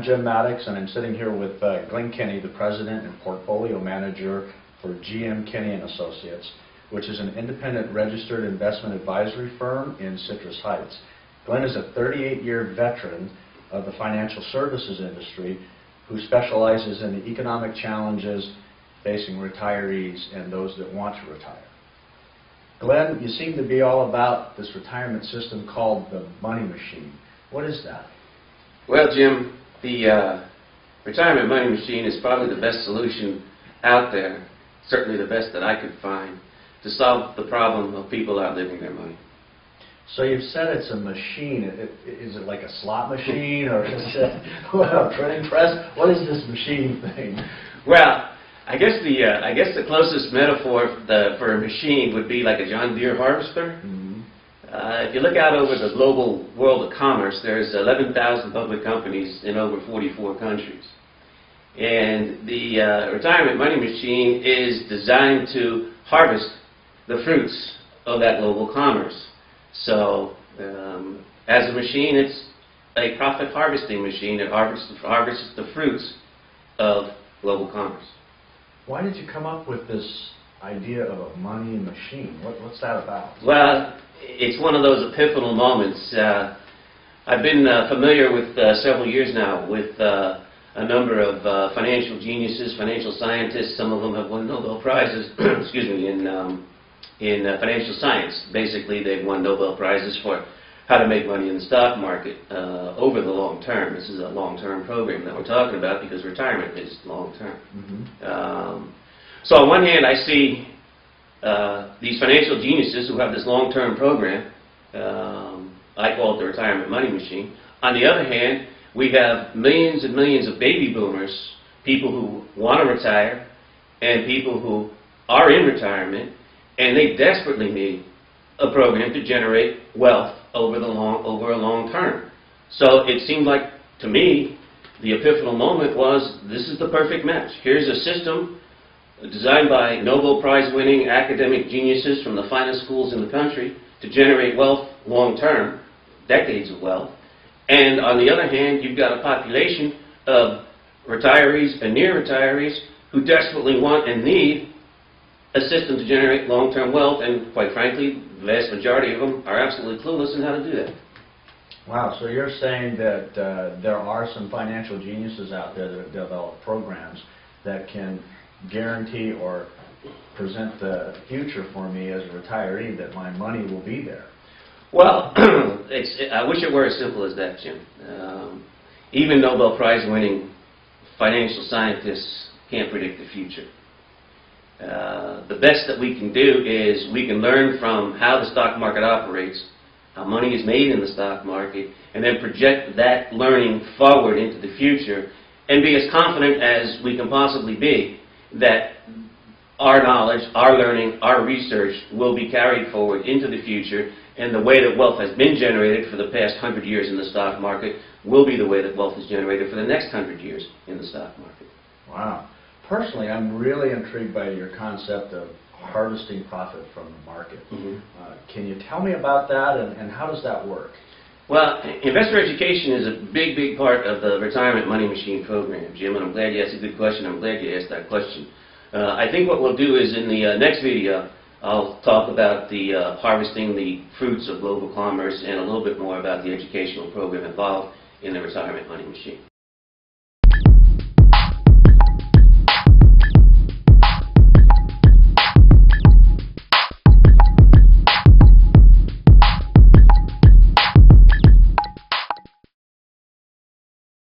Jim Maddox, and I'm sitting here with Glenn Kinney, the President and Portfolio Manager for GM Kinney & Associates, which is an independent registered investment advisory firm in Citrus Heights. Glenn is a 38-year veteran of the financial services industry who specializes in the economic challenges facing retirees and those that want to retire. Glenn, you seem to be all about this retirement system called the money machine. What is that? Well, Jim, the retirement money machine is probably the best solution out there, certainly the best that I could find, to solve the problem of people outliving their money. So you've said it's a machine. Is it like a slot machine, or is it a printing press? What is this machine thing? Well, I guess the closest metaphor for a machine would be like a John Deere harvester. Mm-hmm. If you look out over the global world of commerce, there's 11,000 public companies in over 44 countries. And the retirement money machine is designed to harvest the fruits of that global commerce. So, as a machine, it's a profit harvesting machine. It harvests the fruits of global commerce. Why did you come up with this idea of a money machine? What's that about? Well, it's one of those epiphanal moments. I've been familiar with several years now with a number of financial geniuses, financial scientists. Some of them have won Nobel Prizes, excuse me, in financial science. Basically, they've won Nobel Prizes for how to make money in the stock market over the long term. This is a long-term program that we're talking about because retirement is long-term. Mm-hmm. So on one hand, I see these financial geniuses who have this long-term program. I call it the retirement money machine. On the other hand, we have millions and millions of baby boomers, people who want to retire and people who are in retirement, and they desperately need a program to generate wealth over a long term. So it seemed like, to me, the epiphanal moment was, this is the perfect match. Here's a system designed by Nobel Prize-winning academic geniuses from the finest schools in the country to generate wealth long term, decades of wealth. And on the other hand, you've got a population of retirees and near retirees who desperately want and need a system to generate long-term wealth, and quite frankly, the vast majority of them are absolutely clueless in how to do that. Wow, so you're saying that there are some financial geniuses out there that have developed programs that can guarantee or present the future for me as a retiree, that my money will be there. Well, I wish it were as simple as that, Jim. Even Nobel Prize-winning financial scientists can't predict the future. The best that we can do is we can learn from how the stock market operates, how money is made in the stock market, and then project that learning forward into the future and be as confident as we can possibly be that our knowledge, our learning, our research will be carried forward into the future, and the way that wealth has been generated for the past 100 years in the stock market will be the way that wealth is generated for the next 100 years in the stock market. Wow. Personally, I'm really intrigued by your concept of harvesting profit from the market. Mm-hmm. Can you tell me about that, and how does that work? Well, investor education is a big, big part of the retirement money machine program, Jim, and I'm glad you asked a good question. I'm glad you asked that question. I think what we'll do is in the next video, I'll talk about the harvesting the fruits of global commerce and a little bit more about the educational program involved in the retirement money machine.